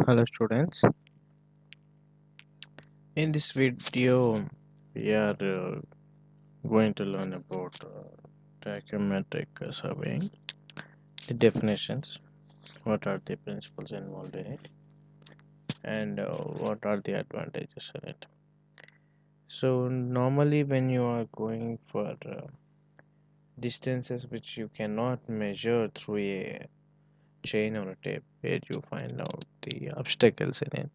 Hello students, in this video we are going to learn about tacheometric surveying, the definitions, what are the principles involved in it, and what are the advantages in it. So normally when you are going for distances which you cannot measure through a chain or a tape, where you find out the obstacles in it,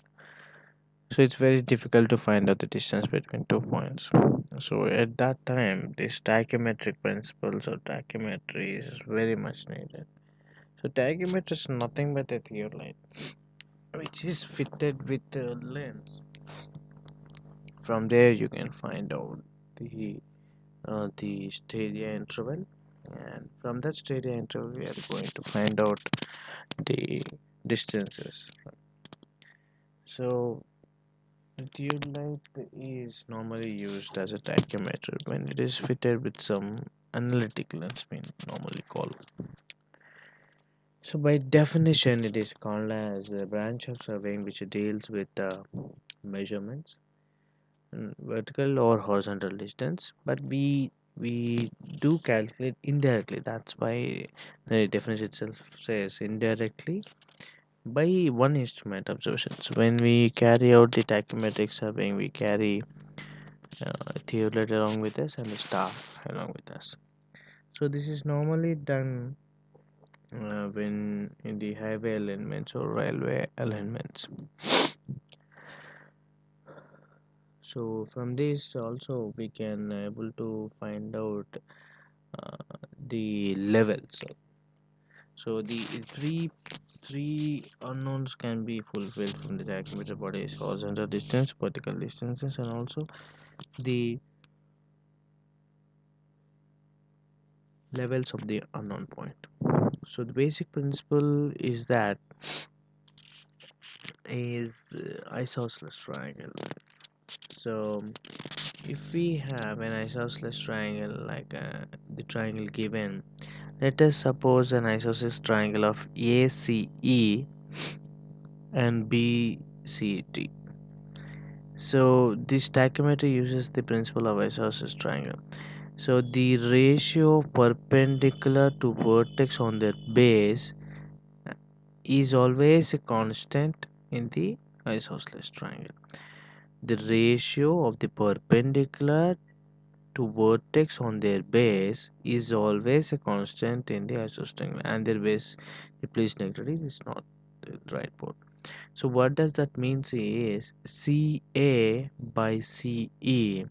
so it's very difficult to find out the distance between 2 points. So at that time this tachymetric principles or tachymetry is very much needed. So tachymeter is nothing but a theodolite which is fitted with a lens. From there you can find out the stadia interval, and from that stadia interval we are going to find out the distances. So the theodolite is normally used as a tachymeter when it is fitted with some analytic lens we normally call. So by definition it is called as a branch of surveying which deals with measurements, vertical or horizontal distance, but we do calculate indirectly. That's why the definition itself says indirectly by one instrument observations. When we carry out the tachymetric surveying, we carry theodolite along with us and the staff along with us. So this is normally done when in the highway alignments or railway alignments. So from this also we can able to find out uh, the levels. So the three unknowns can be fulfilled from the tachymeter bodies: horizontal distance, vertical distances, and also the levels of the unknown point. So the basic principle is that is isosceles triangle. So if we have an isosceles triangle like the triangle given, let us suppose an isosceles triangle of ACE and BCD. So this tachymetry uses the principle of isosceles triangle. So the ratio of perpendicular to vertex on their base is always a constant in the isosceles triangle. The ratio of the perpendicular to vertex on their base is always a constant in the isosceles triangle, and their base, please neglect it, is not the right port. So what does that mean is CA by CE,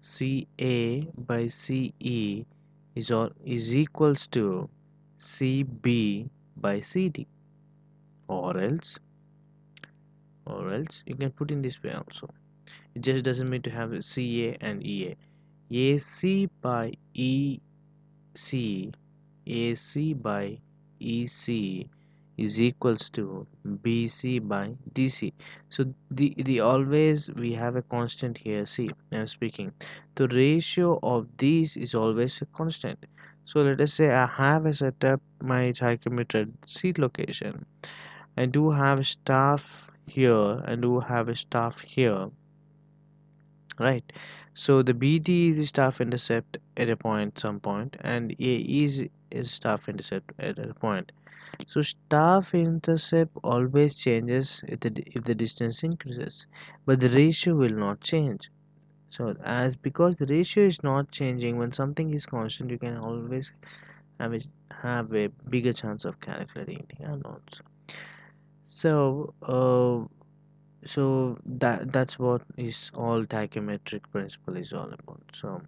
CA by CE is equals to CB by CD, or else you can put in this way also. It just doesn't mean to have CA and EA. AC by EC, AC by EC is equals to BC by DC. So the always we have a constant here. See, I'm speaking. The ratio of these is always a constant. So let us say I have a set up my tachymeter seat location. I do have staff here. I do have a staff here, right? So the BD is the staff intercept at a point, some point, and A is staff intercept at a point. So staff intercept always changes if the distance increases, but the ratio will not change. So as because the ratio is not changing, when something is constant, you can always have a bigger chance of calculating the unknowns. So so that's what is all tachymetric principle is all about. So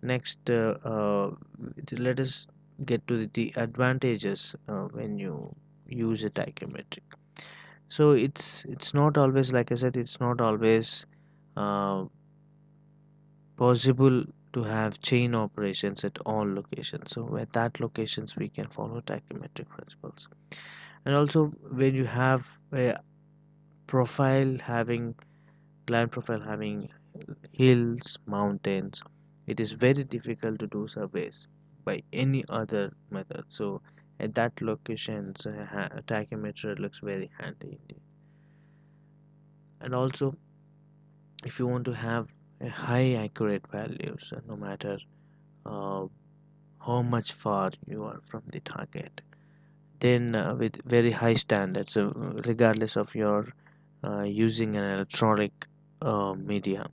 next let us get to the advantages when you use a tachymetric. So it's not always, like I said, it's not always uh, possible to have chain operations at all locations. So at that locations we can follow tachymetric principles. And also when you have a profile having land profile having hills, mountains, it is very difficult to do surveys by any other method. So At that location, tachymeter looks very handy indeed. And also, if you want to have a high accurate values, no matter uh, how much far you are from the target, then with very high standards, regardless of your using an electronic media,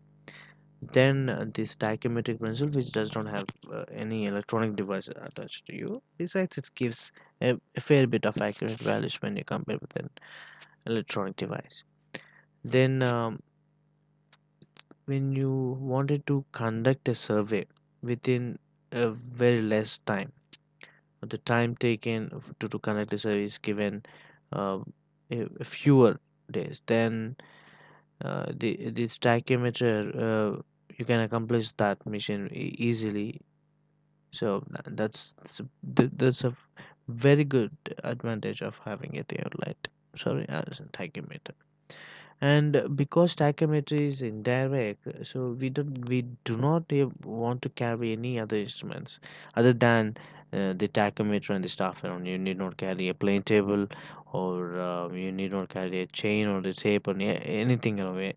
then this tachymetric principle, which does not have any electronic device attached to you, besides it gives a fair bit of accurate values when you compare with an electronic device. Then when you wanted to conduct a survey within a very less time, the time taken to conduct a survey is given uh, a fewer days, then this tachymeter, you can accomplish that mission easily. So that's a very good advantage of having a theodolite, sorry, as a tachymeter. And because tachymetry is indirect, so we do not want to carry any other instruments other than the tachymeter and the staff around. You need not carry a plane table, or you need not carry a chain or the tape or anything away,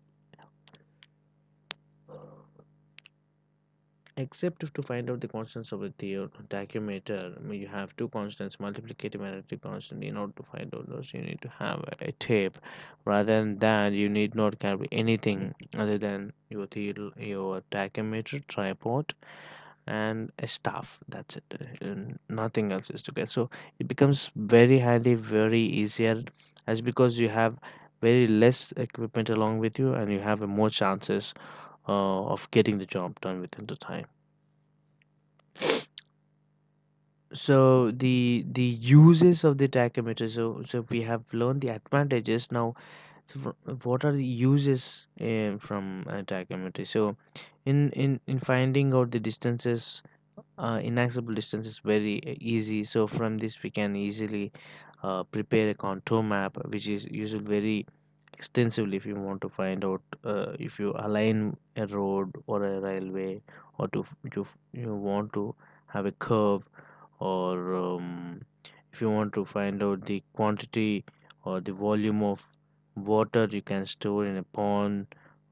except if to find out the constants of a tachymeter. You have two constants, multiplicative and additive constant. In order to find out those, you need to have a tape. Rather than that, you need not carry anything other than your tachymeter, tripod, and a staff. That's it. Nothing else is to get. So it becomes very handy, very easier, as because you have very less equipment along with you, and you have a more chances of getting the job done within the time. So the uses of the tachometer, so we have learned the advantages. Now, so what are the uses from a tachometer? So in finding out the distances, inaccessible distance is very easy. So from this we can easily prepare a contour map, which is used very extensively if you want to find out if you align a road or a railway, or you want to have a curve, or if you want to find out the quantity or the volume of water you can store in a pond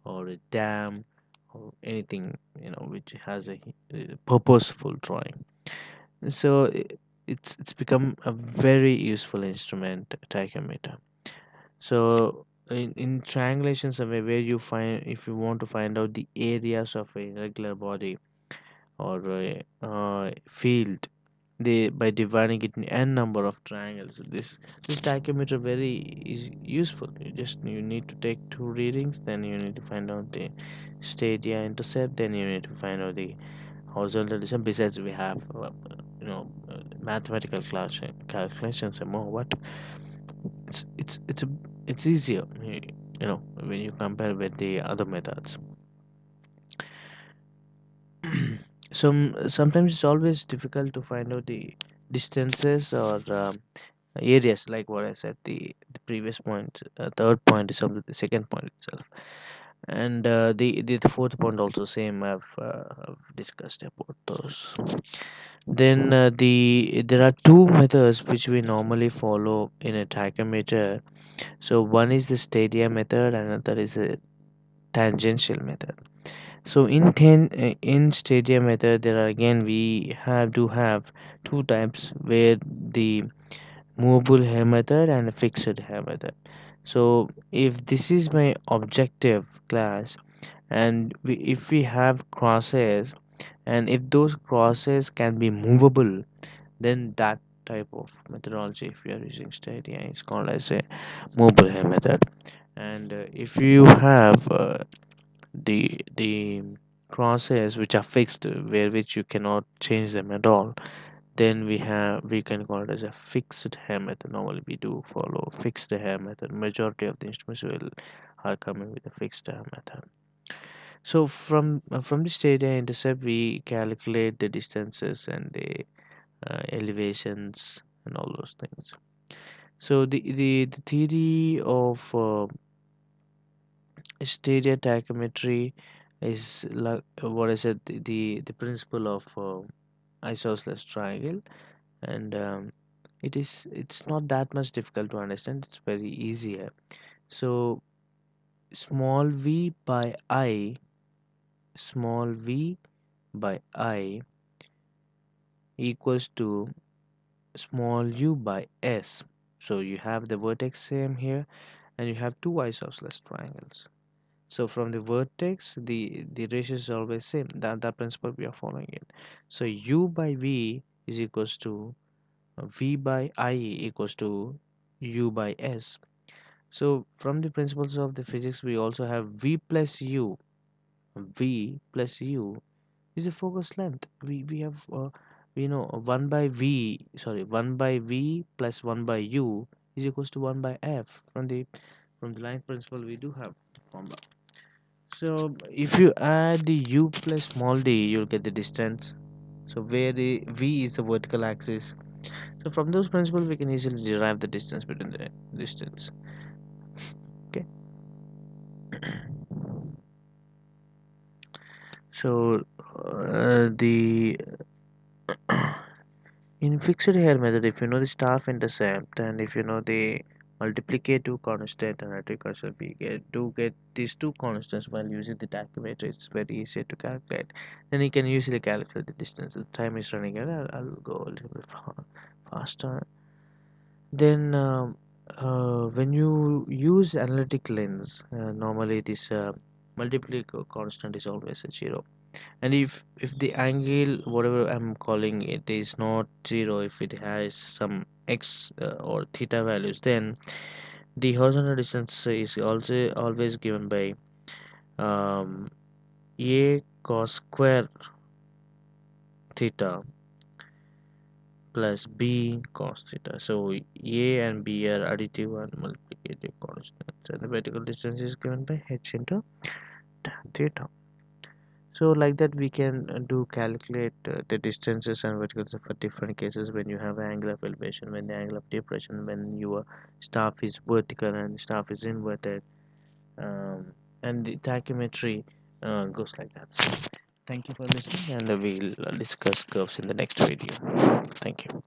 or a dam, or anything, which has a purposeful drawing. So it's become a very useful instrument, tachymeter. So in triangulation survey, where you find, if you want to find out the areas of a irregular body or a field, they, by dividing it in n number of triangles, this tachymeter very is useful. You need to take two readings, then you need to find out the stadia intercept, then you need to find out the horizontal distance. Besides, we have mathematical calculations and more, but it's easier, when you compare with the other methods. Sometimes it's always difficult to find out the distances or areas, like what I said, the previous point, third point is of the second point itself, and the fourth point also same. I've discussed about those. Then there are two methods which we normally follow in a tachometer. So one is the stadia method, and another is a tangential method. So in stadia method, there are again we have to have two types, where the movable hair method and a fixed hair method. So if this is my objective class, and if we have crosses, and if those crosses can be movable, then that type of methodology, if we are using stadia, is called as a movable hair method. And if you have the crosses which are fixed, where which you cannot change them at all, then we can call it as a fixed hair method. Normally we do follow fixed hair method. Majority of the instruments will are coming with a fixed hair method. So from the stadia intercept, we calculate the distances and the elevations and all those things. So the theory of stadia tachometry is like what I said, the principle of isosceles triangle, and It's not that much difficult to understand. It's very easier. So small v by I, small v by I equals to small u by s. So you have the vertex same here, and you have two isosceles triangles. So from the vertex, the ratio is always same. That principle we are following it. So u by v is equals to v by I equals to u by s. So from the principles of the physics, we also have v plus u. V plus u is the focus length. We have we know 1 by v, sorry, 1 by v plus 1 by u is equals to 1 by f. From the line principle, we do have formula. So if you add the u plus small d, you'll get the distance. So where the v is the vertical axis. So from those principles, we can easily derive the distance between the distance. Okay. So the in fixed hair method, if you know the staff intercept and if you know the multiplicative constant and arithmetic constant, we get these two constants while using the tachymeter. It's very easy to calculate. Then you can usually calculate the distance. The time is running out. I'll go a little bit faster. Then when you use analytic lens, normally this multiplicative constant is always a zero. And if the angle whatever I'm calling it is not zero, if it has some x or theta values, then the horizontal distance is also always given by um, a cos square theta plus b cos theta. So a and b are additive and multiplicative constants, and the vertical distance is given by h into tan theta. So like that we can do calculate the distances and verticals for different cases when you have angle of elevation, when the angle of depression, when your staff is vertical and staff is inverted, and the tachymetry goes like that. So thank you for listening, and we'll discuss curves in the next video. Thank you.